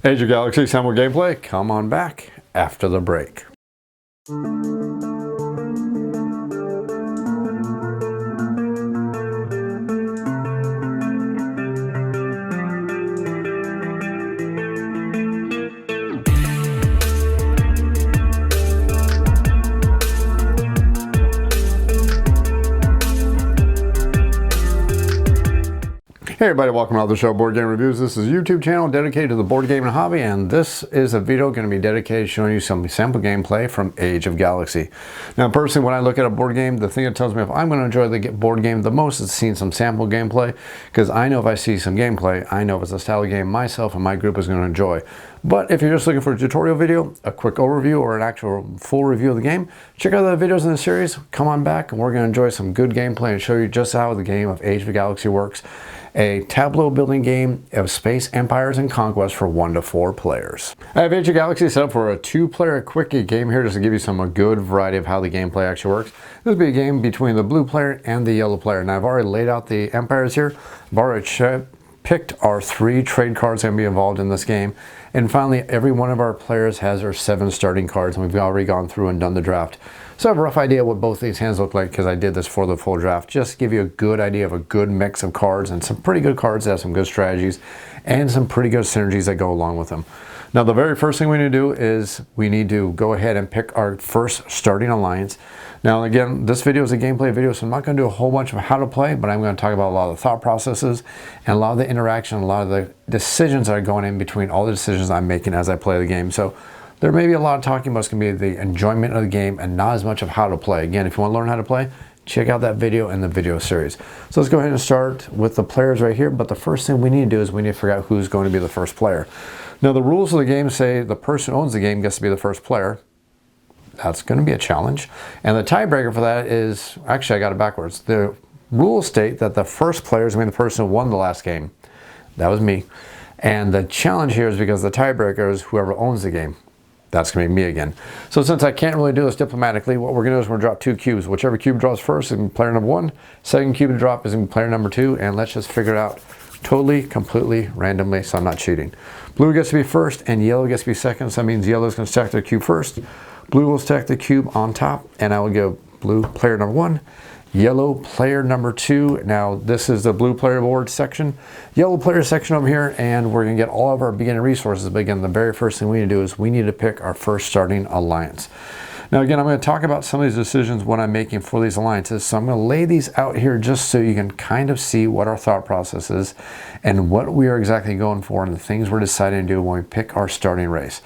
Age of Galaxy sample gameplay, come on back after the break. Hey everybody, welcome to the show, Board Game Reviews. This is a YouTube channel dedicated to the board game and hobby, and this is a video going to be dedicated to showing you some sample gameplay from Age of Galaxy. Now personally, when I look at a board game, the thing that tells me if I'm going to enjoy the board game the most is seeing some sample gameplay, because I know if I see some gameplay, I know if it's a style of game myself and my group is going to enjoy. But if you're just looking for a tutorial video, a quick overview, or an actual full review of the game, check out the videos in the series, come on back, and we're going to enjoy some good gameplay and show you just how the game of Age of Galaxy works. A tableau building game of space empires and conquest for 1 to 4 players. I have Age of Galaxy set up for a 2-player quickie game here just to give you some good variety of how the gameplay actually works. This will be a game between the blue player and the yellow player. And I've already laid out the empires here. I've already picked our 3 trade cards going to be involved in this game. And finally, every one of our players has our 7 starting cards, and we've already gone through and done the draft. So I have a rough idea what both these hands look like because I did this for the full draft. Just to give you a good idea of a good mix of cards, and some pretty good cards that have some good strategies and some pretty good synergies that go along with them. Now the very first thing we need to do is we need to go ahead and pick our first starting alliance. Now again, this video is a gameplay video, so I'm not going to do a whole bunch of how to play, but I'm going to talk about a lot of the thought processes and a lot of the interaction, a lot of the decisions that are going in between all the decisions I'm making as I play the game. So there may be a lot of talking, but it's going to be the enjoyment of the game and not as much of how to play. Again, if you want to learn how to play, check out that video in the video series. So let's go ahead and start with the players right here. But the first thing we need to do is we need to figure out who's going to be the first player. Now the rules of the game say the person who owns the game gets to be the first player. That's going to be a challenge. And the tiebreaker for that is, actually I got it backwards. The rules state that the first player is going to be the person who won the last game. That was me. And the challenge here is because the tiebreaker is whoever owns the game. That's going to be me again. So since I can't really do this diplomatically, what we're going to do is we're going to drop 2 cubes. Whichever cube draws first is going to be player number 1. Second cube to drop is going to be player number 2. And let's just figure it out totally, completely, randomly, so I'm not cheating. Blue gets to be first and yellow gets to be second. So that means yellow is going to stack their cube first. Blue will stack the cube on top, and I will go blue player number 1. Yellow player number 2. Now this is the blue player board section. Yellow player section over here, and we're going to get all of our beginning resources. But again, the very first thing we need to do is we need to pick our first starting alliance. Now again, I'm going to talk about some of these decisions when I'm making for these alliances. So I'm going to lay these out here just so you can kind of see what our thought process is and what we are exactly going for and the things we're deciding to do when we pick our starting race.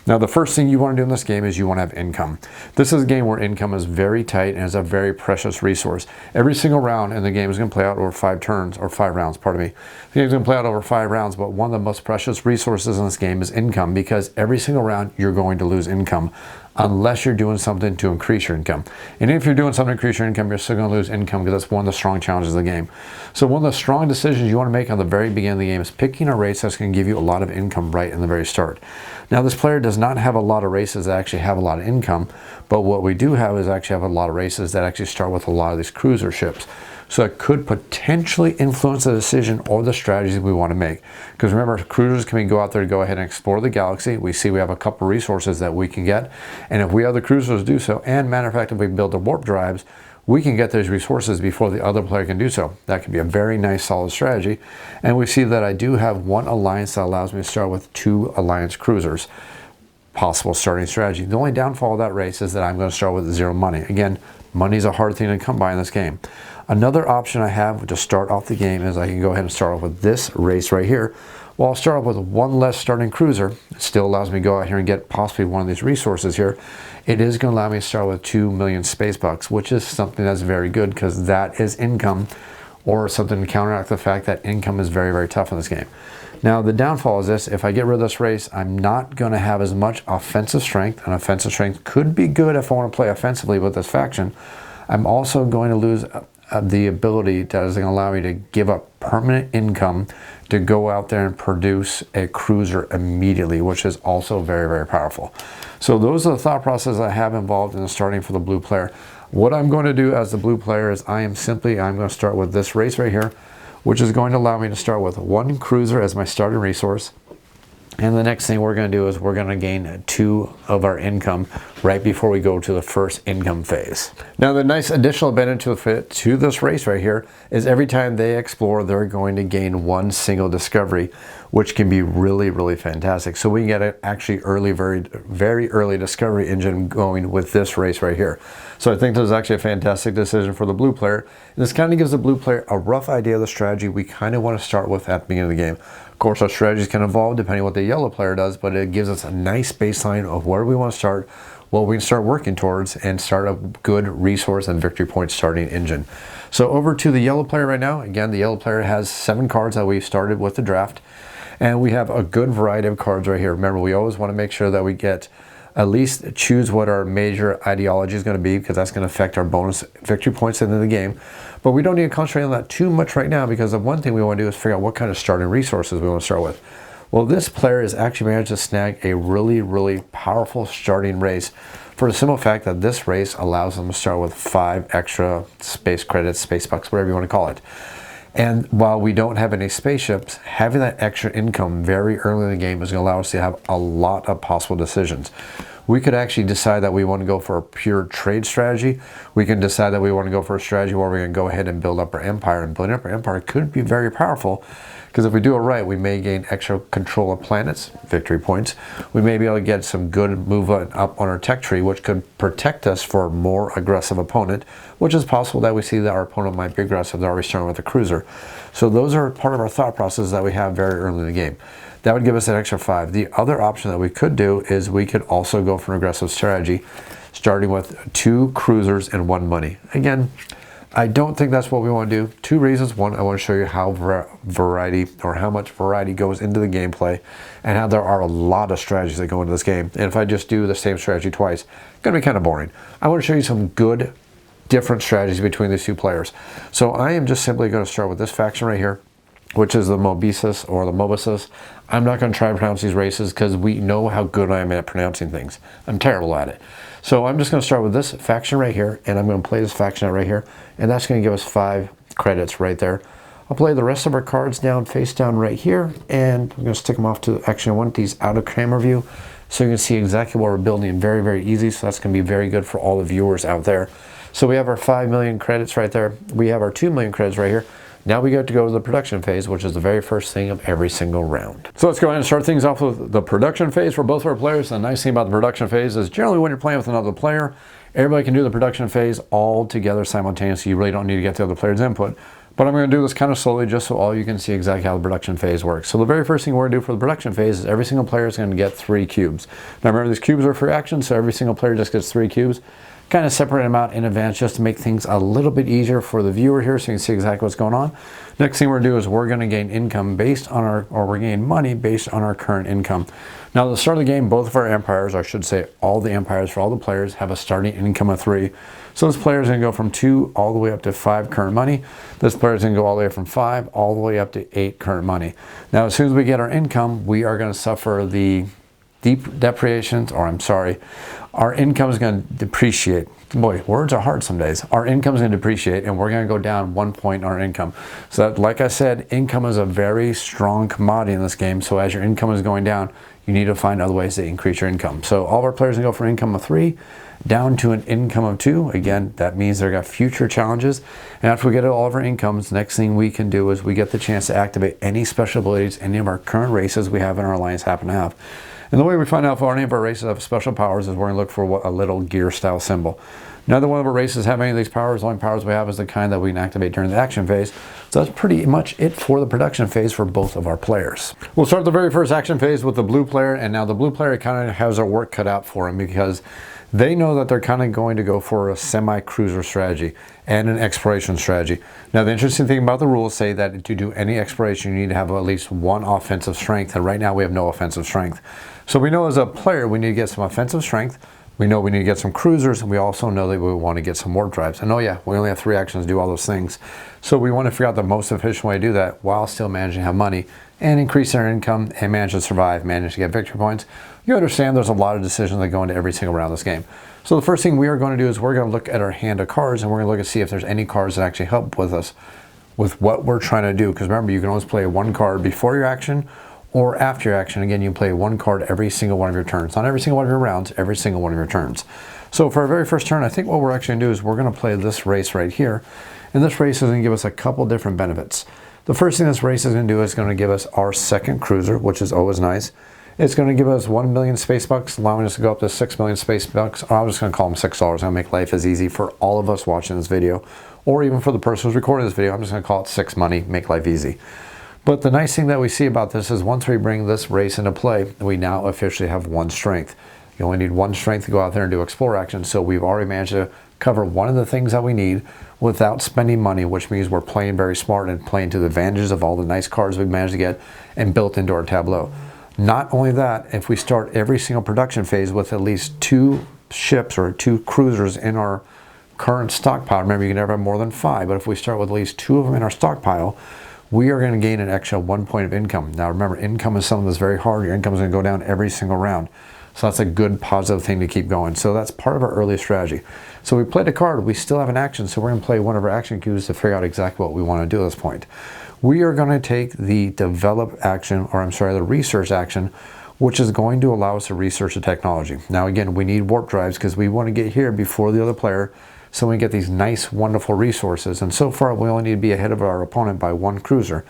Now the first thing you want to do in this game is you want to have income. This is a game where income is very tight and is a very precious resource. Every single round in the game is going to play out over 5 turns, or 5 rounds, pardon me. The game's going to play out over 5 rounds, but one of the most precious resources in this game is income, because every single round you're going to lose income unless you're doing something to increase your income. And if you're doing something to increase your income, you're still going to lose income, because that's one of the strong challenges of the game. So one of the strong decisions you want to make on the very beginning of the game is picking a race that's going to give you a lot of income right in the very start. Now this player does not have a lot of races that actually have a lot of income, but what we do have is actually have a lot of races that actually start with a lot of these cruiser ships. So it could potentially influence the decision or the strategies we want to make. Because remember, cruisers can go out there to go ahead and explore the galaxy. We see we have a couple resources that we can get. And if we have the cruisers do so, and matter of fact, if we build the warp drives, we can get those resources before the other player can do so. That could be a very nice, solid strategy. And we see that I do have 1 alliance that allows me to start with 2 alliance cruisers. Possible starting strategy. The only downfall of that race is that I'm going to start with 0 money. Again, money is a hard thing to come by in this game. Another option I have to start off the game is I can go ahead and start off with this race right here. Well, I'll start off with 1 less starting cruiser. It still allows me to go out here and get possibly one of these resources here. It is going to allow me to start with 2 million space bucks, which is something that's very good, because that is income, or something to counteract the fact that income is very, very tough in this game. Now the downfall is this: if I get rid of this race, I'm not going to have as much offensive strength, and offensive strength could be good if I want to play offensively with this faction. I'm also going to lose the ability that is going to allow me to give up permanent income to go out there and produce a cruiser immediately, which is also very, very powerful. So those are the thought processes I have involved in starting for the blue player. What I'm going to do as the blue player is I'm going to start with this race right here, which is going to allow me to start with 1 cruiser as my starting resource. And the next thing we're going to do is we're going to gain 2 of our income right before we go to the first income phase. Now the nice additional benefit to this race right here is every time they explore, they're going to gain 1 single discovery, which can be really, really fantastic. So we can get an actually very early discovery engine going with this race right here. So I think this is actually a fantastic decision for the blue player. And this kind of gives the blue player a rough idea of the strategy we kind of want to start with at the beginning of the game. Of course, our strategies can evolve depending on what the yellow player does, but it gives us a nice baseline of where we want to start, what we can start working towards, and start a good resource and victory point starting engine. So over to the yellow player right now. Again, the yellow player has 7 cards that we started with the draft, and we have a good variety of cards right here. Remember, we always want to make sure that we get at least choose what our major ideology is going to be, because that's going to affect our bonus victory points into the game. But we don't need to concentrate on that too much right now, because the one thing we want to do is figure out what kind of starting resources we want to start with. Well, this player has actually managed to snag a really, really powerful starting race for the simple fact that this race allows them to start with 5 extra space credits, space bucks, whatever you want to call it. And while we don't have any spaceships, having that extra income very early in the game is going to allow us to have a lot of possible decisions. We could actually decide that we want to go for a pure trade strategy. We can decide that we want to go for a strategy where we're going to go ahead and build up our empire. And building up our empire could be very powerful, because if we do it right, we may gain extra control of planets, victory points. We may be able to get some good movement up on our tech tree, which could protect us for a more aggressive opponent, which is possible that we see that our opponent might be aggressive. They're already starting with a cruiser. So those are part of our thought process that we have very early in the game. That would give us an extra 5. The other option that we could do is we could also go for an aggressive strategy, starting with 2 cruisers and 1 money. Again, I don't think that's what we want to do. 2 reasons. One, I want to show you how how much variety goes into the gameplay, and how there are a lot of strategies that go into this game. And if I just do the same strategy twice, it's going to be kind of boring. I want to show you some good, different strategies between these 2 players. So I am just simply going to start with this faction right here, which is the Mobisus or the Mobisus. I'm not going to try to pronounce these races because we know how good I am at pronouncing things. I'm terrible at it. So I'm just going to start with this faction right here, and I'm going to play this faction out right here, and that's going to give us 5 credits right there. I'll play the rest of our cards down, face down right here, and I'm going to stick them off to, actually I want these out of camera view so you can see exactly what we're building very, very easy. So that's going to be very good for all the viewers out there. So we have our 5 million credits right there. We have our 2 million credits right here. Now we get to go to the production phase, which is the very first thing of every single round. So let's go ahead and start things off with the production phase for both of our players. The nice thing about the production phase is generally when you're playing with another player, everybody can do the production phase all together simultaneously. You really don't need to get the other player's input. But I'm going to do this kind of slowly just so all you can see exactly how the production phase works. So the very first thing we're going to do for the production phase is every single player is going to get 3 cubes. Now remember, these cubes are free action, so every single player just gets 3 cubes. Kind of separate them out in advance just to make things a little bit easier for the viewer here so you can see exactly what's going on. Next thing we're going to do is we're going to gain income based on we're gain money based on our current income. Now at the start of the game, both of our empires, or I should say all the empires for all the players, have a starting income of 3. So this player is going to go from 2 all the way up to 5 current money. This player is going to go all the way from 5 all the way up to 8 current money. Now as soon as we get our income, we are going to suffer the depreciations, or I'm sorry, our income is going to depreciate. Boy, words are hard some days. Our income is going to depreciate, and we're going to go down 1 point in our income. So that, like I said, income is a very strong commodity in this game. So as your income is going down, you need to find other ways to increase your income. So all of our players are going to go from an income of 3 down to an income of 2. Again, that means they've got future challenges. And after we get all of our incomes, the next thing we can do is we get the chance to activate any special abilities any of our current races we have in our alliance happen to have. And the way we find out if any of our races have special powers is we're going to look for a little gear style symbol. Neither one of our races have any of these powers. The only powers we have is the kind that we can activate during the action phase. So that's pretty much it for the production phase for both of our players. We'll start the very first action phase with the blue player, and now the blue player kind of has their work cut out for him because they know that they're kind of going to go for a semi-cruiser strategy and an exploration strategy. Now the interesting thing about the rules say that to do any exploration you need to have at least 1 offensive strength, and right now we have no offensive strength. So we know as a player we need to get some offensive strength. We know we need to get some cruisers, and we also know that we want to get some warp drives. And oh yeah, we only have 3 actions to do all those things. So we want to figure out the most efficient way to do that while still managing to have money and increase our income and manage to survive, manage to get victory points. You understand there's a lot of decisions that go into every single round of this game. So the first thing we are going to do is we're going to look at our hand of cards, and we're going to look and see if there's any cards that actually help with us with what we're trying to do. Because remember, you can always play 1 card before your action or after your action, again, you play one card every single one of your turns. Not every single one of your rounds, every single one of your turns. So for our very first turn, I think what we're actually going to do is we're going to play this race right here. And this race is going to give us a couple different benefits. The first thing this race is going to do is going to give us our second cruiser, which is always nice. It's going to give us 1 million space bucks, allowing us to go up to 6 million space bucks. I'm just going to call them $6. I'm going to make life as easy for all of us watching this video, or even for the person who's recording this video. I'm just going to call it 6 money, make life easy. But the nice thing that we see about this is once we bring this race into play, we now officially have 1 strength. You only need 1 strength to go out there and do explore action. So we've already managed to cover one of the things that we need without spending money, which means we're playing very smart and playing to the advantages of all the nice cards we've managed to get and built into our tableau. Not only that, if we start every single production phase with at least 2 ships or 2 cruisers in our current stockpile, remember you can never have more than 5, but if we start with at least 2 of them in our stockpile, we are going to gain an extra 1 point of income. Now remember, income is something that's very hard. Your income is going to go down every single round. So that's a good positive thing to keep going. So that's part of our early strategy. So we played a card, we still have an action, so we're going to play one of our action cues to figure out exactly what we want to do at this point. We are going to take the develop action, or I'm sorry, the research action, which is going to allow us to research the technology. Now again, we need warp drives because we want to get here before the other player so we get these nice, wonderful resources. And so far, we only need to be ahead of our opponent by 1 cruiser.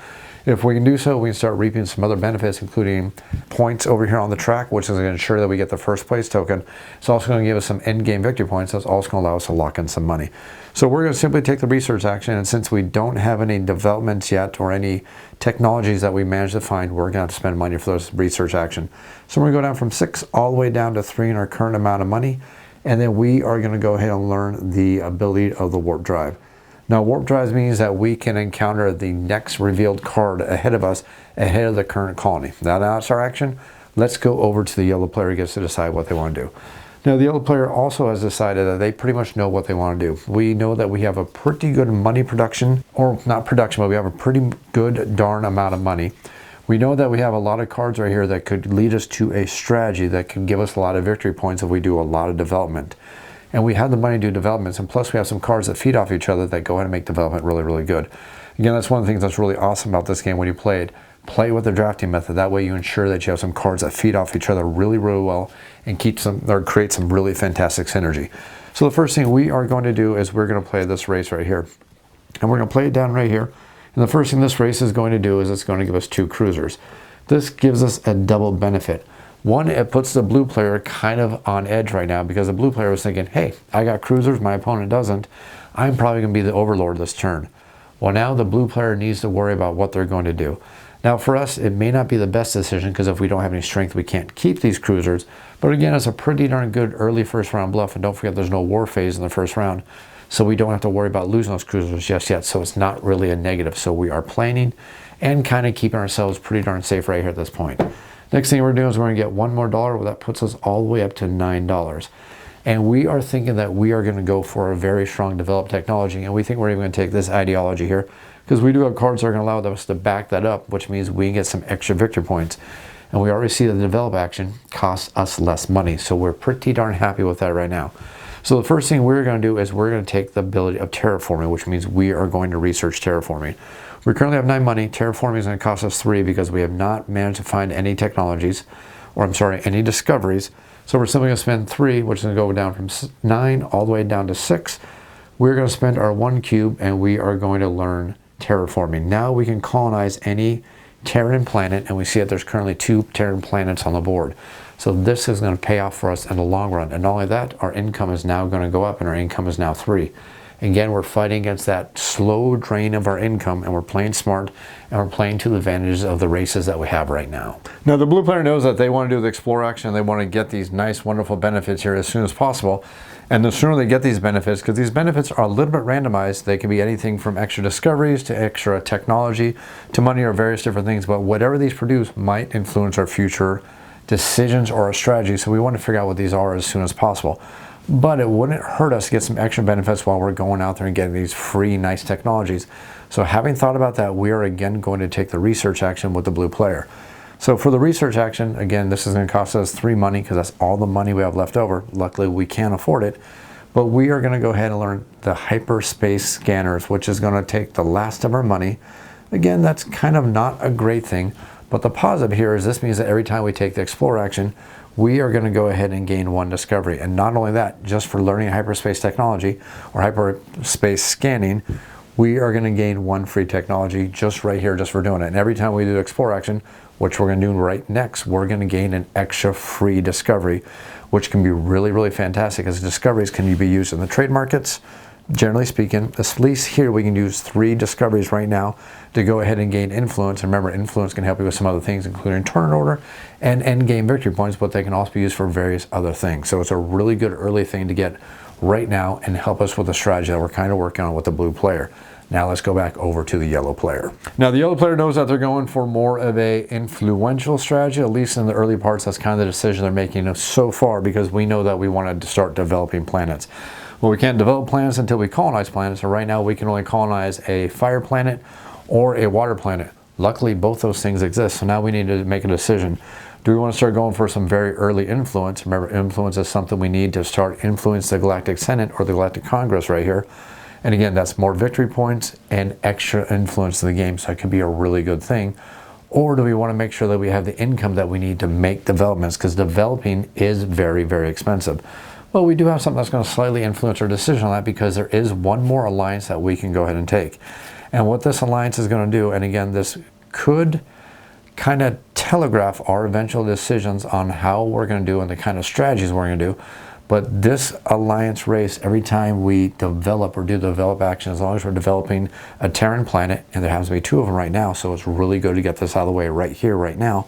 If we can do so, we can start reaping some other benefits, including points over here on the track, which is going to ensure that we get the first place token. It's also going to give us some end game victory points. That's also going to allow us to lock in some money. So we're going to simply take the research action, and since we don't have any developments yet or any technologies that we managed to find, we're going to have to spend money for those research action. So we're going to go down from 6 all the way down to 3 in our current amount of money, and then we are going to go ahead and learn the ability of the warp drive. Now, warp drives means that we can encounter the next revealed card ahead of us, ahead of the current colony. Now that's our action. Let's go over to the yellow player who gets to decide what they want to do. Now, the yellow player also has decided that they pretty much know what they want to do. We know that we have a pretty good money production, or not production, but we have a pretty good darn amount of money. We know that we have a lot of cards right here that could lead us to a strategy that can give us a lot of victory points if we do a lot of development. And we have the money to do developments, and plus we have some cards that feed off each other that go ahead and make development really, really good. Again, that's one of the things that's really awesome about this game when you play it. Play with the drafting method. That way you ensure that you have some cards that feed off each other really, really well and keep some, or create some really fantastic synergy. So the first thing we are going to do is we're going to play this race right here. And we're going to play it down right here. And the first thing this race is going to do is it's going to give us 2 cruisers. This gives us a double benefit. One, it puts the blue player kind of on edge right now because the blue player was thinking, hey, I got cruisers, my opponent doesn't. I'm probably going to be the overlord this turn. Well, now the blue player needs to worry about what they're going to do. Now for us, it may not be the best decision because if we don't have any strength, we can't keep these cruisers. But again, it's a pretty darn good early first round bluff. And don't forget, there's no war phase in the first round. So we don't have to worry about losing those cruisers just yet. So it's not really a negative. So we are planning and kind of keeping ourselves pretty darn safe right here at this point. Next thing we're doing is we're going to get $1 more. Well, that puts us all the way up to $9. And we are thinking that we are going to go for a very strong developed technology. And we think we're even going to take this ideology here because we do have cards that are going to allow us to back that up, which means we can get some extra victory points. And we already see that the develop action costs us less money. So we're pretty darn happy with that right now. So the first thing we're going to do is we're going to take the ability of terraforming, which means we are going to research terraforming. We currently have 9 money. Terraforming is going to cost us 3 because we have not managed to find any technologies, or I'm sorry, any discoveries. So we're simply going to spend 3, which is going to go down from 9 all the way down to 6. We're going to spend our 1 cube and we are going to learn terraforming. Now we can colonize any Terran planet, and we see that there's currently 2 Terran planets on the board. So this is going to pay off for us in the long run. And not only that, our income is now going to go up, and our income is now 3. Again, we're fighting against that slow drain of our income, and we're playing smart, and we're playing to the advantages of the races that we have right now. Now, the blue player knows that they want to do the explore action. They want to get these nice, wonderful benefits here as soon as possible. And the sooner they get these benefits, because these benefits are a little bit randomized, they can be anything from extra discoveries to extra technology to money or various different things. But whatever these produce might influence our future decisions or our strategy. So we want to figure out what these are as soon as possible. But it wouldn't hurt us to get some extra benefits while we're going out there and getting these free, nice technologies. So having thought about that, we are again going to take the research action with the blue player. So for the research action, again, this is going to cost us 3 money because that's all the money we have left over. Luckily, we can't afford it. But we are going to go ahead and learn the hyperspace scanners, which is going to take the last of our money. Again, that's kind of not a great thing. But the positive here is this means that every time we take the explore action, we are going to go ahead and gain 1 discovery. And not only that, just for learning hyperspace technology or hyperspace scanning, we are going to gain 1 free technology just right here, just for doing it. And every time we do the explore action, which we're going to do right next, we're going to gain an extra free discovery, which can be really, really fantastic, as discoveries can be used in the trade markets. Generally speaking, at least here we can use 3 discoveries right now to go ahead and gain influence. And remember, influence can help you with some other things, including turn order and end game victory points, but they can also be used for various other things. So it's a really good early thing to get right now and help us with the strategy that we're kind of working on with the blue player. Now let's go back over to the yellow player. Now the yellow player knows that they're going for more of a influential strategy, at least in the early parts. That's kind of the decision they're making so far, because we know that we wanted to start developing planets. Well, we can't develop planets until we colonize planets, and right now we can only colonize a fire planet or a water planet. Luckily, both those things exist, so now we need to make a decision. Do we want to start going for some very early influence? Remember, influence is something we need to start influence the Galactic Senate or the Galactic Congress right here. And again, that's more victory points and extra influence in the game, so it can be a really good thing. Or do we want to make sure that we have the income that we need to make developments, because developing is very, very expensive. Well, we do have something that's going to slightly influence our decision on that, because there is 1 more alliance that we can go ahead and take. And what this alliance is going to do, and again, this could kind of telegraph our eventual decisions on how we're going to do and the kind of strategies we're going to do. But this alliance race, every time we develop or do the develop action, as long as we're developing a Terran planet, and there happens to be 2 of them right now, so it's really good to get this out of the way right here, right now.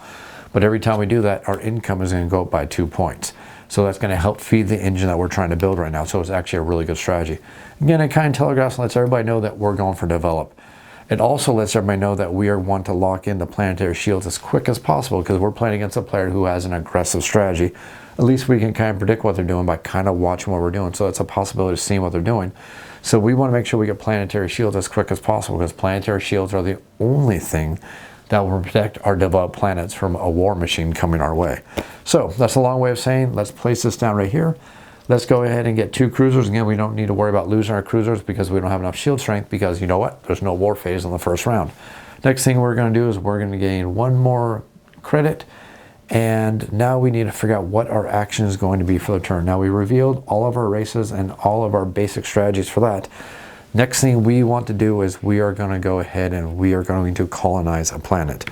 But every time we do that, our income is going to go up by 2 points. So that's going to help feed the engine that we're trying to build right now. So it's actually a really good strategy. Again, it kind of telegraphs and lets everybody know that we're going for develop. It also lets everybody know that we want to lock in the planetary shields as quick as possible, because we're playing against a player who has an aggressive strategy. At least we can kind of predict what they're doing by kind of watching what we're doing. So it's a possibility of seeing what they're doing. So we want to make sure we get planetary shields as quick as possible, because planetary shields are the only thing that will protect our developed planets from a war machine coming our way. So that's a long way of saying, let's place this down right here. Let's go ahead and get 2 cruisers. Again, we don't need to worry about losing our cruisers because we don't have enough shield strength, because you know what? There's no war phase in the first round. Next thing we're going to do is we're going to gain 1 more credit. And now we need to figure out what our action is going to be for the turn. Now we revealed all of our races and all of our basic strategies for that. Next thing we want to do is we are going to go ahead and we are going to colonize a planet.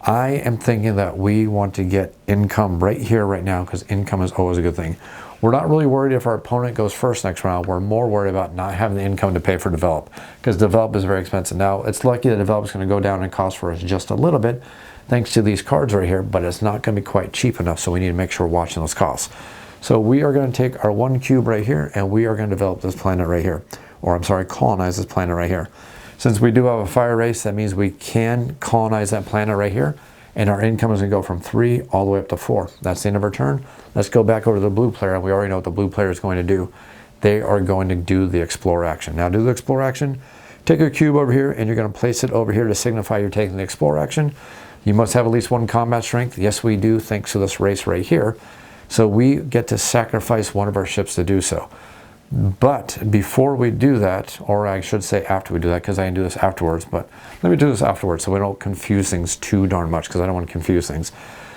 I am thinking that we want to get income right here, right now, because income is always a good thing. We're not really worried if our opponent goes first next round. We're more worried about not having the income to pay for develop, because develop is very expensive. Now, it's lucky that develop is going to go down in cost for us just a little bit, thanks to these cards right here, but it's not going to be quite cheap enough, so we need to make sure we're watching those costs. So we are going to take our 1 cube right here, and we are going to develop this planet right here. Or I'm sorry, colonize this planet right here. Since we do have a fire race, that means we can colonize that planet right here, and our income is going to go from 3 all the way up to 4. That's the end of our turn. Let's go back over to the blue player, and we already know what the blue player is going to do. They are going to do the explore action. Now, do the explore action. Take your cube over here, and you're going to place it over here to signify you're taking the explore action. You must have at least 1 combat strength. Yes, we do, thanks to this race right here. So we get to sacrifice 1 of our ships to do so. But before we do that, or I should say after we do that, because I can do this afterwards, but let me do this afterwards so we don't confuse things too darn much, because I don't want to confuse things.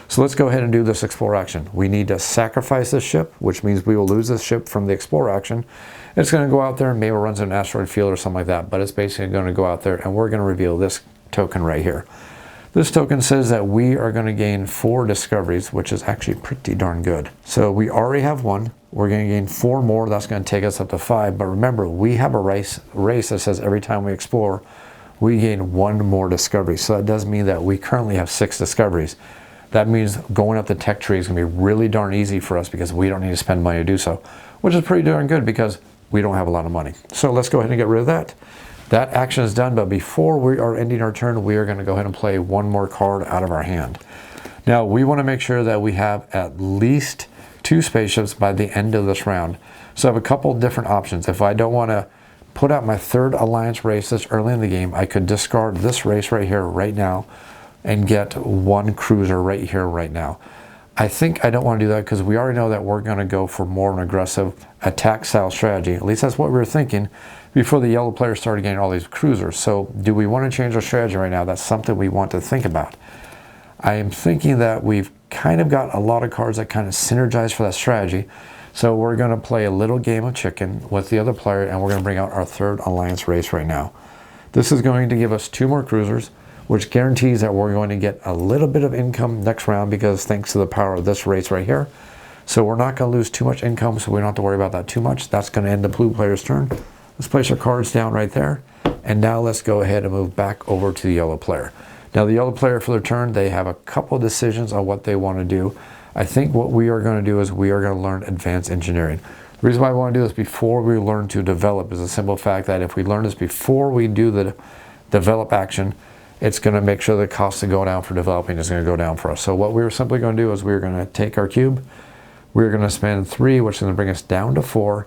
So let's go ahead and do this explore action. We need to sacrifice this ship, which means we will lose this ship from the explore action. It's going to go out there and maybe runs an asteroid field or something like that, but it's basically going to go out there, and we're going to reveal this token right here. This token says that we are going to gain 4 discoveries, which is actually pretty darn good. So we already have 1. We're going to gain 4 more. That's going to take us up to 5. But remember, we have a race that says every time we explore, we gain 1 more discovery. So that does mean that we currently have 6 discoveries. That means going up the tech tree is going to be really darn easy for us, because we don't need to spend money to do so, which is pretty darn good because we don't have a lot of money. So let's go ahead and get rid of that. That action is done, but before we are ending our turn, we are going to go ahead and play 1 more card out of our hand. Now, we want to make sure that we have at least 2 spaceships by the end of this round. So I have a couple different options. If I don't want to put out my 3rd alliance race this early in the game, I could discard this race right here, right now, and get 1 cruiser right here, right now. I think I don't want to do that, because we already know that we're going to go for more of an aggressive attack style strategy. At least that's what we were thinking before the yellow players started getting all these cruisers. So do we want to change our strategy right now? That's something we want to think about. I am thinking that we've kind of got a lot of cards that kind of synergize for that strategy. So we're going to play a little game of chicken with the other player, and we're going to bring out our third alliance race right now. This is going to give us 2 more cruisers, which guarantees that we're going to get a little bit of income next round, because thanks to the power of this race right here. So we're not going to lose too much income, so we don't have to worry about that too much. That's going to end the blue player's turn. Let's place our cards down right there. And now let's go ahead and move back over to the yellow player. Now the yellow player, for their turn, they have a couple of decisions on what they want to do. I think what we are going to do is we are going to learn advanced engineering. The reason why I want to do this before we learn to develop is the simple fact that if we learn this before we do the develop action, it's going to make sure the cost to go down for developing is going to go down for us. So what we're simply going to do is we're going to take our cube, we're going to spend 3, which is going to bring us down to 4,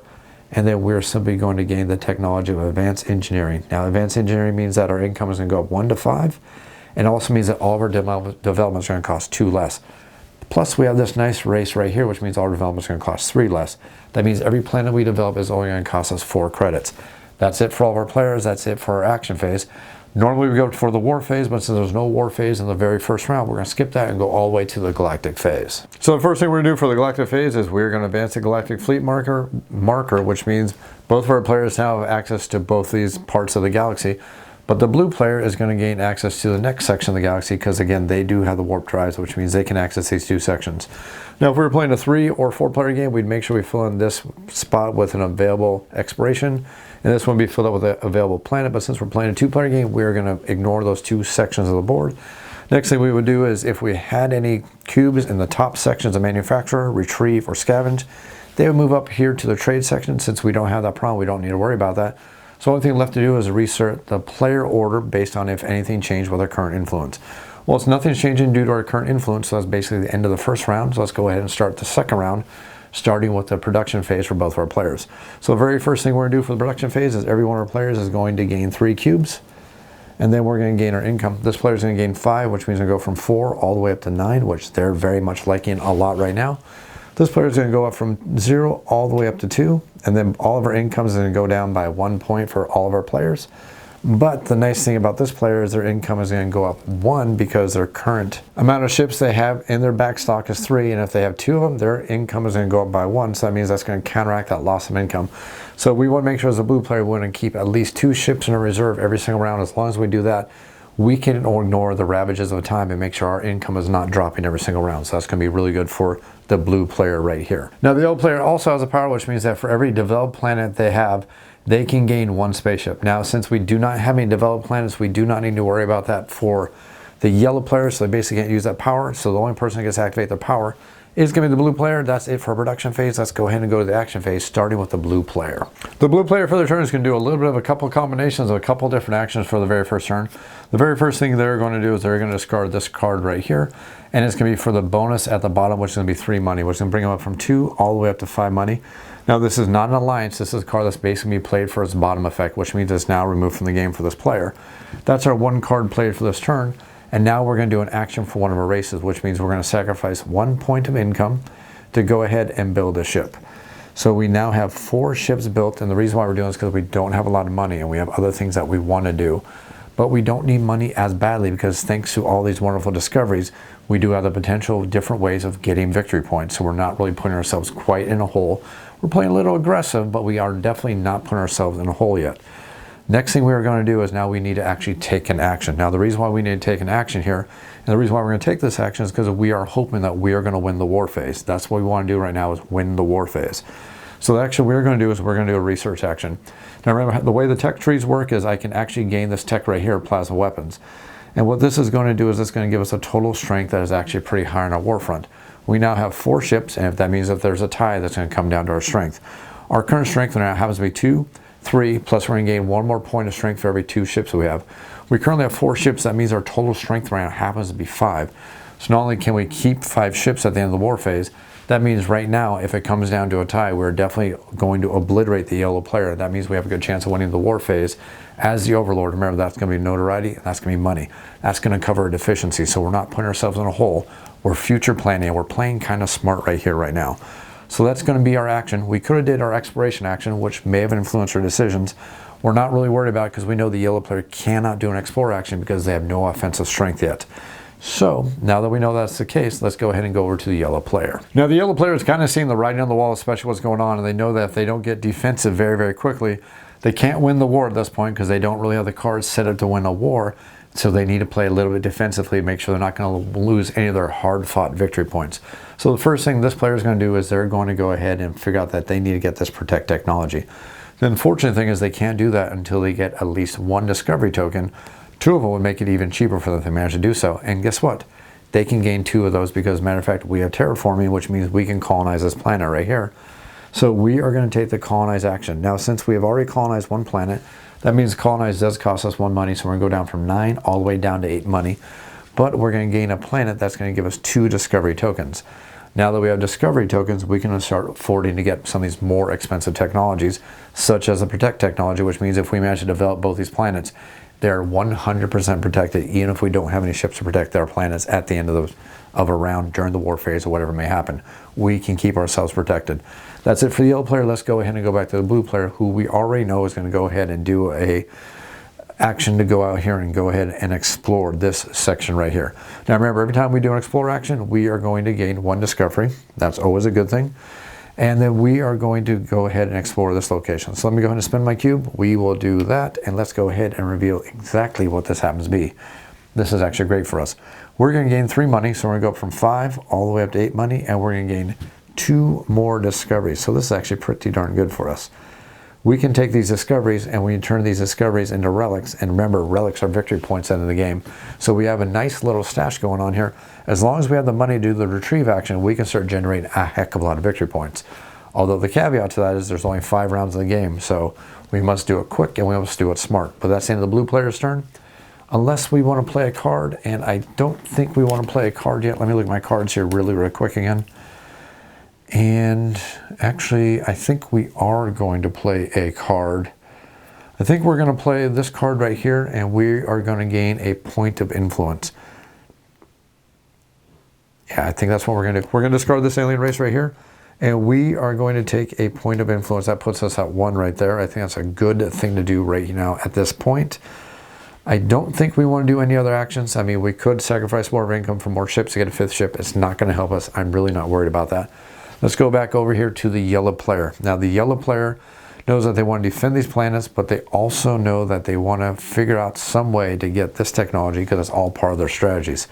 and then we're simply going to gain the technology of advanced engineering. Now advanced engineering means that our income is going to go up 1 to 5, and also means that all of our developments are going to cost 2 less. Plus we have this nice race right here, which means all development is going to cost 3 less. That means every planet we develop is only going to cost us 4 credits. That's it for all of our players. That's it for our action phase. Normally we go for the war phase, but since there's no war phase in the very first round, we're going to skip that and go all the way to the galactic phase. So the first thing we're going to do for the galactic phase is we're going to advance the galactic fleet marker, which means both of our players now have access to both these parts of the galaxy. But the blue player is going to gain access to the next section of the galaxy, because again, they do have the warp drives, which means they can access these 2 sections. Now, if we were playing a 3 or 4 player game, we'd make sure we fill in this spot with an available exploration, and this one would be filled up with an available planet. But since we're playing a 2 player game, we're going to ignore those 2 sections of the board. Next thing we would do is if we had any cubes in the top sections of manufacturer, retrieve, or scavenge, they would move up here to the trade section. Since we don't have that problem, we don't need to worry about that. So the only thing left to do is reinsert the player order based on if anything changed with our current influence. Well, it's nothing's changing due to our current influence, so that's basically the end of the first round. So let's go ahead and start the second round, starting with the production phase for both of our players. So the very first thing we're going to do for the production phase is every one of our players is going to gain 3 cubes, and then we're going to gain our income. This player is going to gain 5, which means we go from 4 all the way up to 9, which they're very much liking a lot right now. This player is going to go up from 0 all the way up to 2, and then all of our incomes is going to go down by 1 point for all of our players. But the nice thing about this player is their income is going to go up 1, because their current amount of ships they have in their back stock is 3, and if they have 2 of them, their income is going to go up by 1, so that means that's going to counteract that loss of income. So we want to make sure as a blue player we want to keep at least 2 ships in a reserve every single round. As long as we do that, we can ignore the ravages of time and make sure our income is not dropping every single round. So that's going to be really good for the blue player right here. Now the yellow player also has a power, which means that for every developed planet they have, they can gain 1 spaceship. Now since we do not have any developed planets, we do not need to worry about that for the yellow player, so they basically can't use that power. So the only person that gets to activate their power is going to be the blue player. That's it for production phase. Let's go ahead and go to the action phase, starting with the blue player. The blue player for their turn is going to do a little bit of a couple combinations of a couple different actions for the very first turn. The very first thing they're going to do is they're going to discard this card right here, and it's going to be for the bonus at the bottom, which is going to be 3 money, which is going to bring them up from 2 all the way up to 5 money. Now this is not an alliance. This is a card that's basically going to be played for its bottom effect, which means it's now removed from the game for this player. That's our 1 card played for this turn. And now we're going to do an action for one of our races, which means we're going to sacrifice 1 point of income to go ahead and build a ship. So we now have 4 ships built, and the reason why we're doing this is because we don't have a lot of money and we have other things that we want to do. But we don't need money as badly, because thanks to all these wonderful discoveries, we do have the potential of different ways of getting victory points. So we're not really putting ourselves quite in a hole. We're playing a little aggressive, but we are definitely not putting ourselves in a hole yet. Next thing we are going to do is now we need to actually take an action. Now the reason why we need to take an action here, and the reason why we're going to take this action, is because we are hoping that we are going to win the war phase. That's what we want to do right now, is win the war phase. So the action we're going to do is we're going to do a research action. Now remember, the way the tech trees work is I can actually gain this tech right here, plasma weapons. And what this is going to do is it's going to give us a total strength that is actually pretty high on our war front. We now have 4 ships, and if that means that there's a tie, that's going to come down to our strength. Our current strength now happens to be 2, 3, plus we're going to gain 1 more point of strength for every 2 ships we have. We currently have 4 ships. That means our total strength right now happens to be 5. So not only can we keep 5 ships at the end of the war phase, that means right now, if it comes down to a tie, we're definitely going to obliterate the yellow player. That means we have a good chance of winning the war phase as the overlord. Remember, that's going to be notoriety, and that's going to be money. That's going to cover a deficiency. So we're not putting ourselves in a hole. We're future planning, and we're playing kind of smart right here, right now. So that's going to be our action. We could have did our exploration action, which may have influenced our decisions. We're not really worried about it because we know the yellow player cannot do an explore action because they have no offensive strength yet. So now that we know that's the case, let's go ahead and go over to the yellow player. Now the yellow player is kind of seeing the writing on the wall, especially what's going on, and they know that if they don't get defensive very, very quickly, they can't win the war at this point because they don't really have the cards set up to win a war. So they need to play a little bit defensively, make sure they're not going to lose any of their hard-fought victory points. So the first thing this player is going to do is they're going to go ahead and figure out that they need to get this protect technology. The unfortunate thing is they can't do that until they get at least one discovery token. 2 of them would make it even cheaper for them if they manage to do so. And guess what? They can gain 2 of those because, matter of fact, we have terraforming, which means we can colonize this planet right here. So we are going to take the colonize action. Now, since we have already colonized 1 planet, that means colonize does cost us 1 money. So we're going to go down from 9 all the way down to 8 money. But we're going to gain a planet that's going to give us 2 discovery tokens. Now that we have discovery tokens, we can start affording to get some of these more expensive technologies, such as the protect technology, which means if we manage to develop both these planets, they're 100% protected, even if we don't have any ships to protect their planets at the end of a round during the war phase or whatever may happen. We can keep ourselves protected. That's it for the yellow player. Let's go ahead and go back to the blue player, who we already know is going to go ahead and do a action to go out here and go ahead and explore this section right here. Now remember, every time we do an explore action, we are going to gain 1 discovery. That's always a good thing. And then we are going to go ahead and explore this location. So let me go ahead and spin my cube. We will do that, and let's go ahead and reveal exactly what this happens to be. This is actually great for us. We're going to gain 3 money, so we're going to go up from 5 all the way up to 8 money, and we're going to gain 2 more discoveries. So this is actually pretty darn good for us. We can take these discoveries and we can turn these discoveries into relics. And remember, relics are victory points into the game. So we have a nice little stash going on here. As long as we have the money to do the retrieve action, we can start generating a heck of a lot of victory points. Although the caveat to that is there's only 5 rounds in the game. So we must do it quick and we must do it smart. But that's the end of the blue player's turn. Unless we want to play a card, and I don't think we want to play a card yet. Let me look at my cards here really, really quick again. And actually, I think we are going to play a card. I think we're going to play this card right here, and we are going to gain a point of influence. Yeah, I think that's what we're going to do. We're going to discard this alien race right here, and we are going to take a point of influence. That puts us at 1 right there. I think that's a good thing to do right now at this point. I don't think we want to do any other actions. I mean, we could sacrifice more of income for more ships to get a 5th ship. It's not going to help us. I'm really not worried about that. Let's go back over here to the yellow player. Now the yellow player knows that they want to defend these planets, but they also know that they want to figure out some way to get this technology because it's all part of their strategies.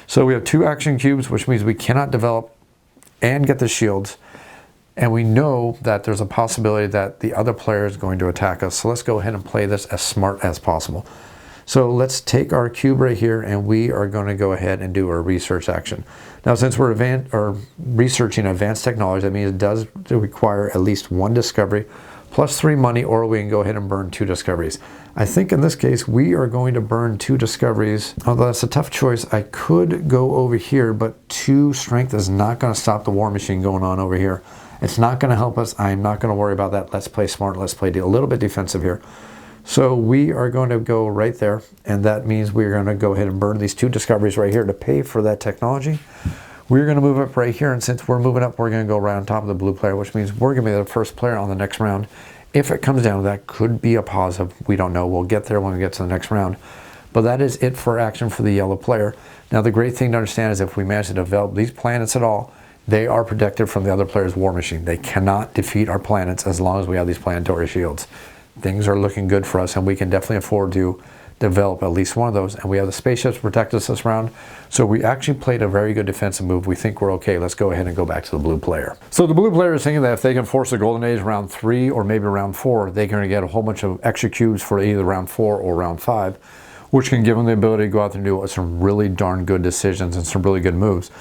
So we have 2 action cubes, which means we cannot develop and get the shields. And we know that there's a possibility that the other player is going to attack us. So let's go ahead and play this as smart as possible. So let's take our cube right here, and we are going to go ahead and do a research action. Now, since we're researching advanced technology, that means it does require at least 1 discovery plus 3 money, or we can go ahead and burn 2 discoveries. I think in this case, we are going to burn 2 discoveries. Although that's a tough choice, I could go over here, but 2 strength is not going to stop the war machine going on over here. It's not going to help us. I'm not going to worry about that. Let's play smart. Let's play a little bit defensive here. So we are going to go right there, and that means we're going to go ahead and burn these 2 discoveries right here to pay for that technology. We're going to move up right here, and since we're moving up, we're going to go right on top of the blue player, which means we're going to be the first player on the next round. If it comes down to that, could be a positive. We don't know. We'll get there when we get to the next round. But that is it for action for the yellow player. Now, the great thing to understand is if we manage to develop these planets at all, they are protected from the other player's war machine. They cannot defeat our planets as long as we have these planetary shields. Things are looking good for us, and we can definitely afford to develop at least 1 of those. And we have the spaceships to protect us this round. So we actually played a very good defensive move. We think we're okay. Let's go ahead and go back to the blue player. So the blue player is thinking that if they can force the golden age round 3 or maybe round 4, they're going to get a whole bunch of extra cubes for either round 4 or round 5, which can give them the ability to go out there and do some really darn good decisions and some really good moves.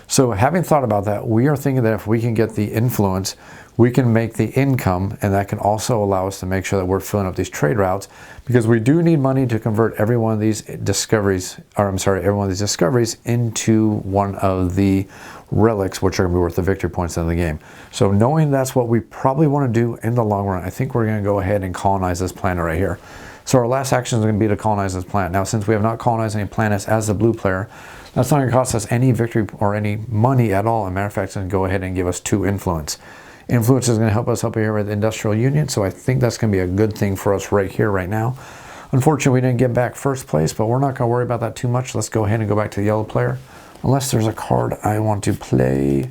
So having thought about that, we are thinking that if we can get the influence, we can make the income, and that can also allow us to make sure that we're filling up these trade routes, because we do need money to convert every one of these discoveries, every one of these discoveries into one of the relics, which are going to be worth the victory points in the game. So knowing that's what we probably want to do in the long run, I think we're going to go ahead and colonize this planet right here. So our last action is going to be to colonize this planet. Now, since we have not colonized any planets as the blue player, that's not going to cost us any victory or any money at all. As a matter of fact, it's going to go ahead and give us 2 influence. Influence is going to help us up here with Industrial Union, so I think that's going to be a good thing for us right here, right now. Unfortunately, we didn't get back first place, but we're not going to worry about that too much. Let's go ahead and go back to the yellow player. Unless there's a card I want to play.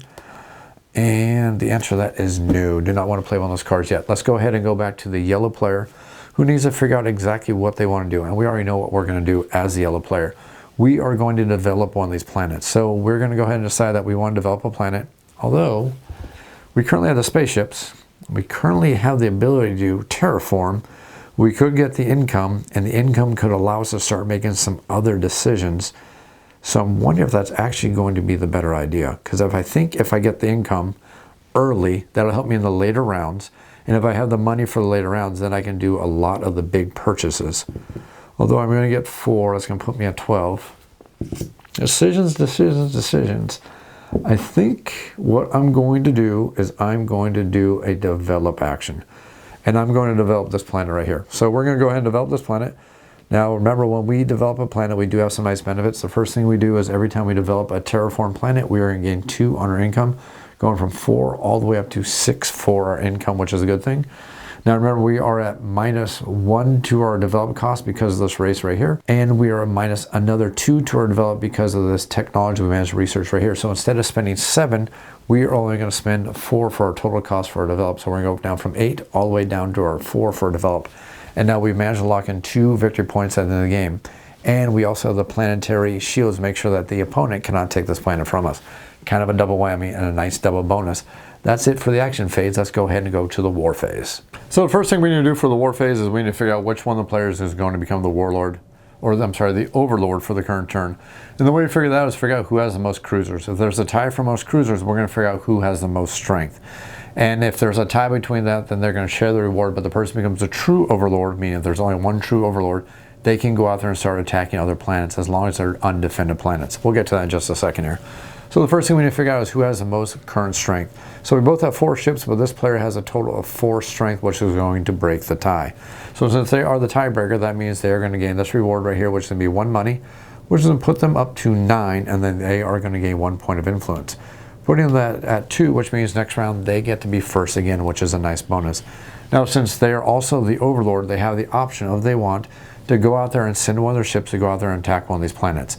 And the answer to that is no. Do not want to play one of those cards yet. Let's go ahead and go back to the yellow player who needs to figure out exactly what they want to do. And we already know what we're going to do as the yellow player. We are going to develop one of these planets. So we're going to go ahead and decide that we want to develop a planet. Although we currently have the spaceships. We currently have the ability to terraform. We could get the income, and the income could allow us to start making some other decisions. So I'm wondering if that's actually going to be the better idea. Because if I get the income early, that'll help me in the later rounds. And if I have the money for the later rounds, then I can do a lot of the big purchases. Although I'm going to get 4, that's going to put me at 12. Decisions, decisions, decisions. I think what I'm going to do is I'm going to do a develop action. And I'm going to develop this planet right here. So we're going to go ahead and develop this planet. Now remember, when we develop a planet, we do have some nice benefits. The first thing we do is every time we develop a terraform planet, we are going to gain 2 on our income, going from 4 all the way up to 6 for our income, which is a good thing. Now remember, we are at -1 to our develop cost because of this race right here. And we are at minus another 2 to our develop because of this technology we managed to research right here. So instead of spending 7, we are only going to spend 4 for our total cost for our develop. So we're going to go down from 8 all the way down to our 4 for develop. And now we've managed to lock in 2 victory points at the end of the game. And we also have the planetary shields to make sure that the opponent cannot take this planet from us. Kind of a double whammy and a nice double bonus. That's it for the action phase. Let's go ahead and go to the war phase. So the first thing we need to do for the war phase is we need to figure out which one of the players is going to become the warlord, or I'm sorry, the overlord for the current turn. And the way to figure that out is figure out who has the most cruisers. If there's a tie for most cruisers, we're going to figure out who has the most strength. And if there's a tie between that, then they're going to share the reward, but the person becomes a true overlord, meaning if there's only one true overlord, they can go out there and start attacking other planets as long as they're undefended planets. We'll get to that in just a second here. So the first thing we need to figure out is who has the most current strength. So we both have 4 ships, but this player has a total of 4 strength, which is going to break the tie. So since they are the tiebreaker, that means they are going to gain this reward right here, which is going to be 1 money, which is going to put them up to 9, and then they are going to gain 1 point of influence. Putting that at 2, which means next round they get to be first again, which is a nice bonus. Now, since they are also the overlord, they have the option, if they want, to go out there and send one of their ships to go out there and attack one of these planets.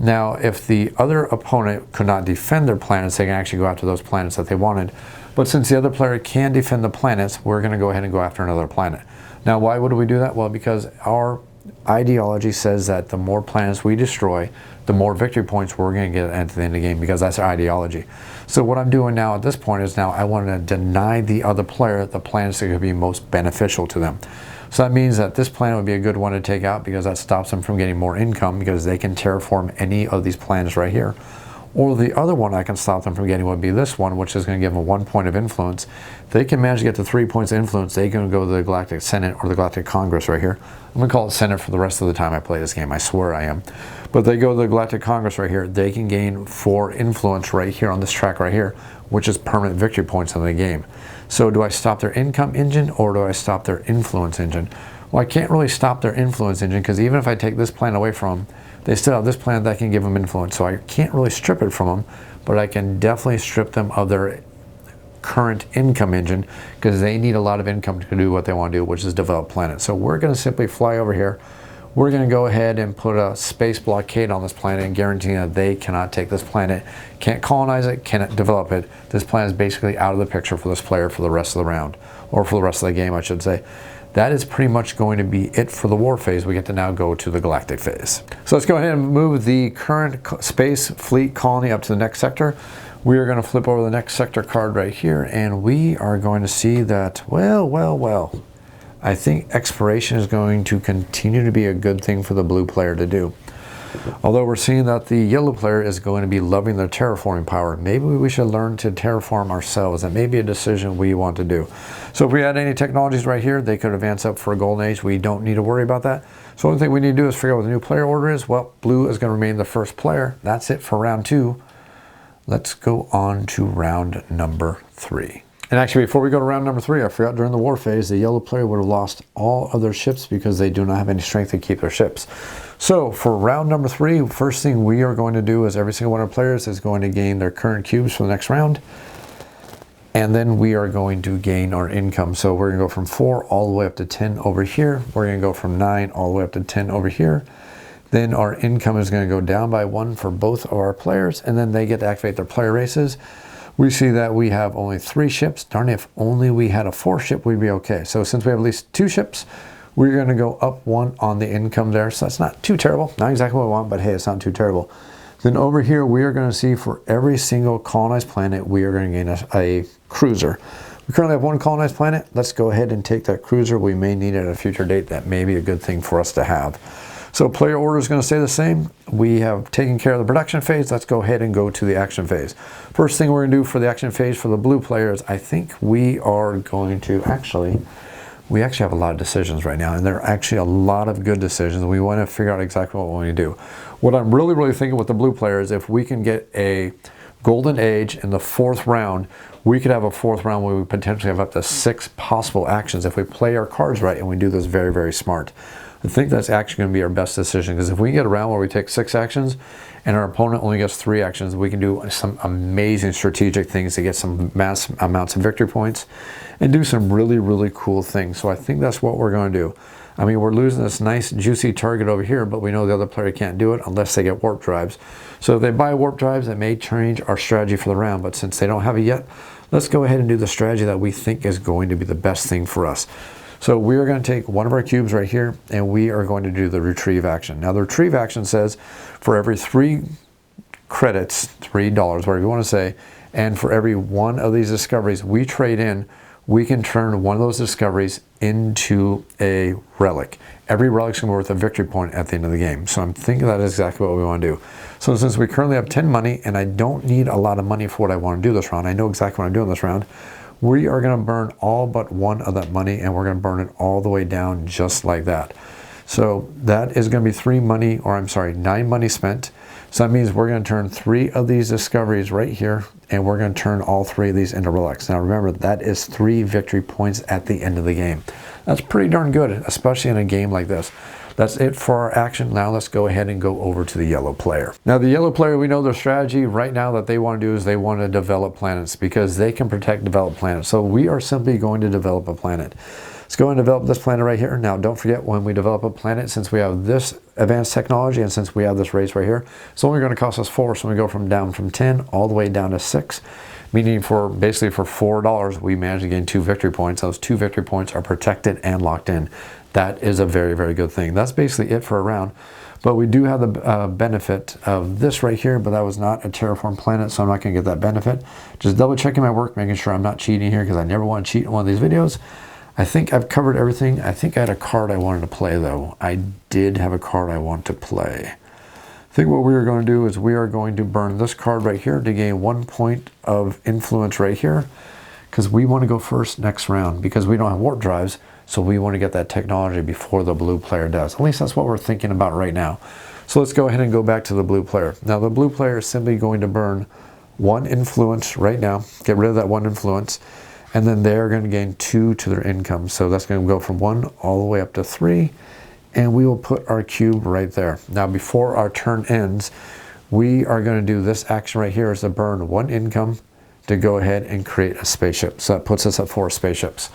Now, if the other opponent could not defend their planets, they can actually go after those planets that they wanted. But since the other player can defend the planets, we're going to go ahead and go after another planet. Now, why would we do that? Well, because our ideology says that the more planets we destroy, the more victory points we're going to get at the end of the game, because that's our ideology. So what I'm doing now at this point is now I want to deny the other player the planets that could be most beneficial to them. So that means that this planet would be a good one to take out because that stops them from getting more income because they can terraform any of these planets right here. Or the other one I can stop them from getting would be this one, which is going to give them 1 point of influence. If they can manage to get to 3 points of influence, they can go to the Galactic Senate or the Galactic Congress right here. I'm going to call it Senate for the rest of the time I play this game. I swear I am. But they go to the Galactic Congress right here. They can gain 4 influence right here on this track right here, which is permanent victory points in the game. So do I stop their income engine or do I stop their influence engine? Well, I can't really stop their influence engine because even if I take this planet away from them, they still have this planet that can give them influence. So I can't really strip it from them, but I can definitely strip them of their current income engine because they need a lot of income to do what they want to do, which is develop planets. So we're going to simply fly over here. We're going to go ahead and put a space blockade on this planet and guarantee that they cannot take this planet, can't colonize it, cannot develop it. This planet is basically out of the picture for this player for the rest of the round, or for the rest of the game, I should say. That is pretty much going to be it for the war phase. We get to now go to the galactic phase. So let's go ahead and move the current space fleet colony up to the next sector. We are going to flip over the next sector card right here, and we are going to see that, well, I think exploration is going to continue to be a good thing for the blue player to do. Although we're seeing that the yellow player is going to be loving their terraforming power. Maybe we should learn to terraform ourselves. That may be a decision we want to do. So if we had any technologies right here, they could advance up for a golden age. We don't need to worry about that. So the only thing we need to do is figure out what the new player order is. Well, blue is going to remain the first player. That's it for round 2. Let's go on to round number 3. And actually, before we go to round number 3, I forgot during the war phase, the yellow player would have lost all of their ships because they do not have any strength to keep their ships. So for round number 3, first thing we are going to do is every single one of our players is going to gain their current cubes for the next round. And then we are going to gain our income. So we're going to go from 4 all the way up to 10 over here. We're going to go from 9 all the way up to 10 over here. Then our income is going to go down by 1 for both of our players, and then they get to activate their player races. We see that we have only 3 ships. Darn, if only we had a 4th ship, we'd be okay. So since we have at least 2 ships, we're going to go up 1 on the income there. So that's not too terrible. Not exactly what we want, but hey, it's not too terrible. Then over here, we are going to see for every single colonized planet, we are going to gain a cruiser. We currently have 1 colonized planet. Let's go ahead and take that cruiser. We may need it at a future date. That may be a good thing for us to have. So player order is going to stay the same. We have taken care of the production phase. Let's go ahead and go to the action phase. First thing we're going to do for the action phase for the blue players, I think we are going to we actually have a lot of decisions right now, and there are actually a lot of good decisions. We want to figure out exactly what we want to do. What I'm really thinking with the blue players, if we can get a golden age in the 4th round, we could have a 4th round where we potentially have up to 6 possible actions if we play our cards right and we do this very smart. I think that's actually going to be our best decision, because if we get a round where we take 6 actions and our opponent only gets 3 actions, we can do some amazing strategic things to get some mass amounts of victory points and do some really cool things. So I think that's what we're going to do. I mean, we're losing this nice juicy target over here, but we know the other player can't do it unless they get warp drives. So if they buy warp drives, it may change our strategy for the round, but since they don't have it yet, let's go ahead and do the strategy that we think is going to be the best thing for us. So we are going to take one of our cubes right here, and we are going to do the retrieve action. Now the retrieve action says for every 3 credits, $3, whatever you want to say, and for every 1 of these discoveries we trade in, we can turn 1 of those discoveries into a relic. Every relic is going to be worth a victory point at the end of the game. So I'm thinking that is exactly what we want to do. So since we currently have 10 money, and I don't need a lot of money for what I want to do this round, I know exactly what I'm doing this round, we are going to burn all but 1 of that money, and we're going to burn it all the way down just like that. So that is going to be 9 money spent. So that means we're going to turn 3 of these discoveries right here, and we're going to turn all 3 of these into relics. Now remember, that is 3 victory points at the end of the game. That's pretty darn good, especially in a game like this. That's it for our action. Now let's go ahead and go over to the yellow player. Now the yellow player, we know their strategy right now that they want to do is they want to develop planets, because they can protect developed planets. So we are simply going to develop a planet. Let's go and develop this planet right here. Now don't forget, when we develop a planet, since we have this advanced technology and since we have this race right here, it's only going to cost us 4. So we go down from 10 all the way down to 6. Meaning basically for $4, we managed to gain 2 victory points. Those 2 victory points are protected and locked in. That is a very good thing. That's basically it for a round. But we do have the benefit of this right here, but that was not a terraform planet, so I'm not going to get that benefit. Just double checking my work, making sure I'm not cheating here, because I never want to cheat in one of these videos. I think I've covered everything. I think I had a card I wanted to play, though. I did have a card I want to play. I think what we are going to do is we are going to burn this card right here to gain 1 point of influence right here, because we want to go first next round, because we don't have warp drives, so we want to get that technology before the blue player does. At least that's what we're thinking about right now. So let's go ahead and go back to the blue player. Now the blue player is simply going to burn 1 influence right now, get rid of that 1 influence, and then they're going to gain 2 to their income. So that's going to go from 1 all the way up to 3. And we will put our cube right there. Now before our turn ends, we are going to do this action right here, is to burn 1 income to go ahead and create a spaceship. So that puts us at 4 spaceships.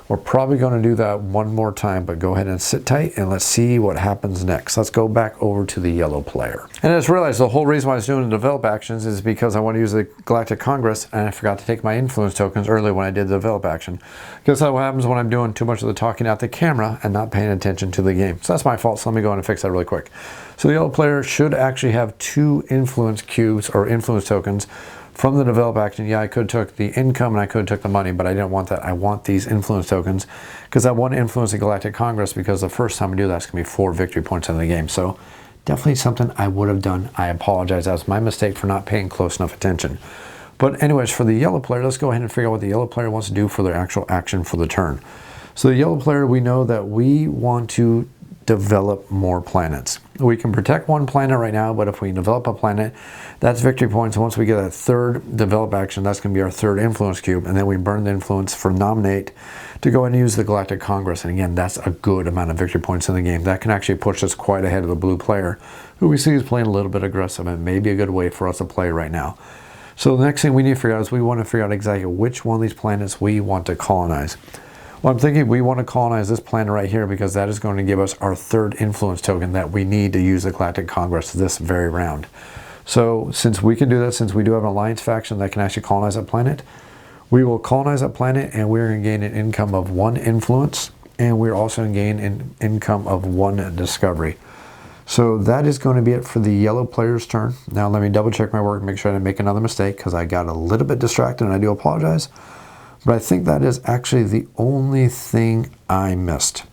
We're probably going to do that one more time, but go ahead and sit tight and let's see what happens next. Let's go back over to the yellow player. And I just realized the whole reason why I was doing the develop actions is because I want to use the Galactic Congress, and I forgot to take my influence tokens earlier when I did the develop action. Because that's what happens when I'm doing too much of the talking at the camera and not paying attention to the game. So that's my fault, so let me go on and fix that really quick. So the yellow player should actually have 2 influence cubes or influence tokens from the develop action. Yeah, I could have took the income and I could have took the money, but I didn't want that. I want these influence tokens because I want to influence the Galactic Congress, because the first time I do that's going to be 4 victory points in the game. So definitely something I would have done. I apologize. That was my mistake for not paying close enough attention. But anyways, for the yellow player, let's go ahead and figure out what the yellow player wants to do for their actual action for the turn. So the yellow player, we know that we want to develop more planets. We can protect 1 planet right now, but if we develop a planet, that's victory points. Once we get a 3rd develop action, that's going to be our 3rd influence cube, and then we burn the influence for nominate to go and use the Galactic Congress. And again, that's a good amount of victory points in the game. That can actually push us quite ahead of the blue player, who we see is playing a little bit aggressive, and maybe a good way for us to play right now. So the next thing we need to figure out is we want to figure out exactly which one of these planets we want to colonize. Well, I'm thinking we want to colonize this planet right here because that is going to give us our third influence token that we need to use the Galactic Congress this very round. So since we can do that, since we do have an alliance faction that can actually colonize that planet, we will colonize that planet, and we're going to gain an income of 1 influence, and we're also going to gain an income of 1 discovery. So that is going to be it for the yellow player's turn. Now let me double check my work, make sure I didn't make another mistake because I got a little bit distracted and I do apologize. But I think that is actually the only thing I missed.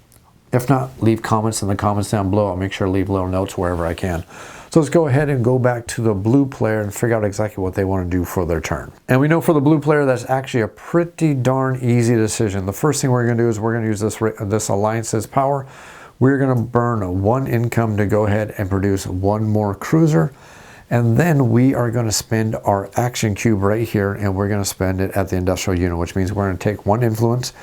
If not, leave comments in the comments down below. I'll make sure to leave little notes wherever I can. So let's go ahead and go back to the blue player and figure out exactly what they want to do for their turn. And we know for the blue player, that's actually a pretty darn easy decision. The first thing we're going to do is we're going to use this alliance's power. We're going to burn 1 income to go ahead and produce 1 more cruiser. And then we are going to spend our action cube right here, and we're going to spend it at the industrial unit, which means we're going to take 1 influence.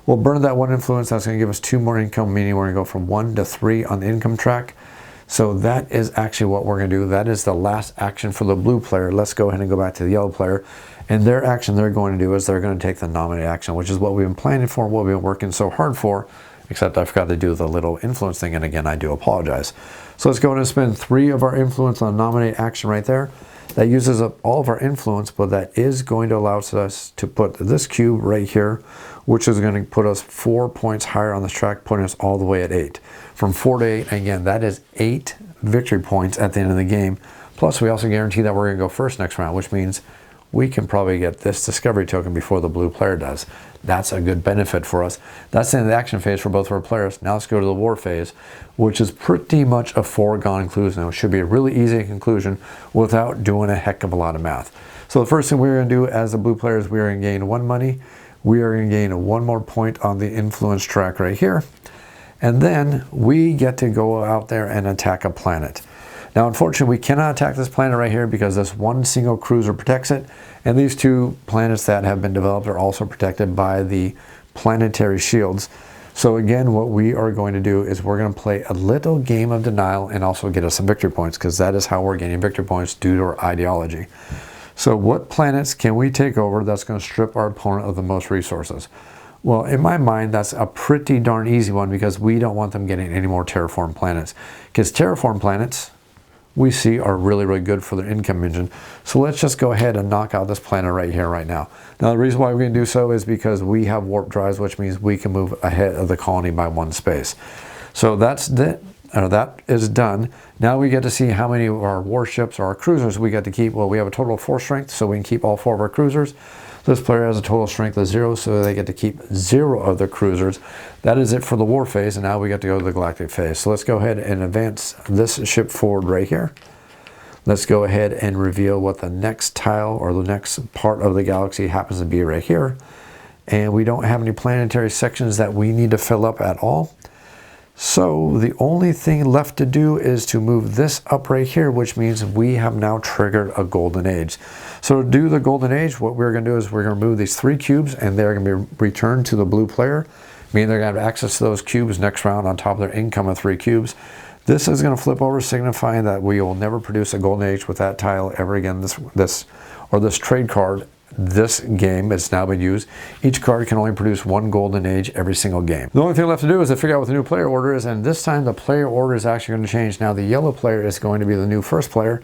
We'll burn that 1 influence. That's going to give us 2 more income, meaning we're going to go from 1 to 3 on the income track. So that is actually what we're going to do. That is the last action for the blue player. Let's go ahead and go back to the yellow player. And their action they're going to do is they're going to take the nominate action, which is what we've been planning for, what we've been working so hard for, except I forgot to do the little influence thing, and again, I do apologize. So let's go ahead and spend 3 of our influence on nominate action right there. That uses up all of our influence, but that is going to allow us to put this cube right here, which is going to put us 4 points higher on this track, putting us all the way at 8. From 4 to 8, again, that is 8 victory points at the end of the game. Plus, we also guarantee that we're going to go first next round, which means we can probably get this discovery token before the blue player does. That's a good benefit for us. That's the end of the action phase for both of our players. Now let's go to the war phase, which is pretty much a foregone conclusion. It should be a really easy conclusion without doing a heck of a lot of math. So the first thing we're going to do as the blue player is we're going to gain 1 money. We are going to gain 1 more point on the influence track right here. And then we get to go out there and attack a planet. Now, unfortunately, we cannot attack this planet right here because this 1 single cruiser protects it. And these 2 planets that have been developed are also protected by the planetary shields. So again, what we are going to do is we're going to play a little game of denial and also get us some victory points, because that is how we're gaining victory points due to our ideology. So what planets can we take over that's going to strip our opponent of the most resources? Well, in my mind, that's a pretty darn easy one, because we don't want them getting any more terraform planets. Because terraform planets, we see, are really, really good for their income engine. So let's just go ahead and knock out this planet right here, right now. Now, the reason why we're going to do so is because we have warp drives, which means we can move ahead of the colony by 1 space. So that is done. Now we get to see how many of our warships or our cruisers we get to keep. Well, we have a total of 4 strength, so we can keep all 4 of our cruisers. This player has a total strength of 0, so they get to keep 0 of their cruisers. That is it for the war phase, and now we get to go to the galactic phase. So let's go ahead and advance this ship forward right here. Let's go ahead and reveal what the next tile or the next part of the galaxy happens to be right here. And we don't have any planetary sections that we need to fill up at all. So the only thing left to do is to move this up right here, which means we have now triggered a golden age. So to do the golden age, what we're going to do is we're going to move these 3 cubes, and they're going to be returned to the blue player, meaning they're going to have access to those cubes next round on top of their income of 3 cubes. This is going to flip over, signifying that we will never produce a golden age with that tile ever again. This trade card. This game, it's now been used. Each card can only produce 1 golden age every single game. The only thing left to do is to figure out what the new player order is, and this time the player order is actually going to change. Now the yellow player is going to be the new first player,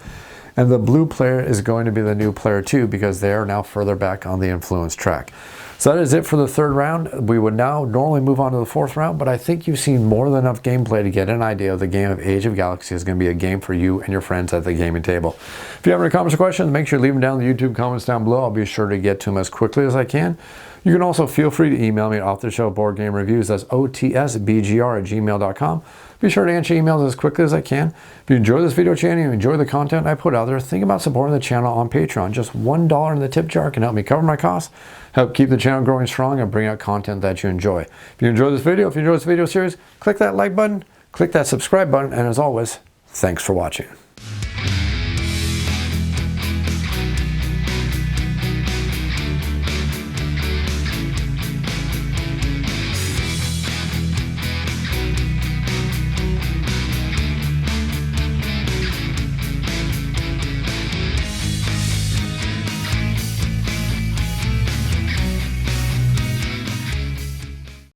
and the blue player is going to be the new player 2, because they are now further back on the influence track. So that is it for the 3rd round. We would now normally move on to the 4th round, but I think you've seen more than enough gameplay to get an idea of the game of Age of Galaxy is going to be a game for you and your friends at the gaming table. If you have any comments or questions, make sure to leave them down in the YouTube comments down below. I'll be sure to get to them as quickly as I can. You can also feel free to email me at off-the-shelf-board-game-reviews. That's otsbgr@gmail.com. Be sure to answer emails as quickly as I can. If you enjoy this video channel, you enjoy the content I put out there, think about supporting the channel on Patreon. Just $1 in the tip jar can help me cover my costs, help keep the channel growing strong, and bring out content that you enjoy. If you enjoy this video, if you enjoy this video series, click that like button, click that subscribe button, and as always, thanks for watching.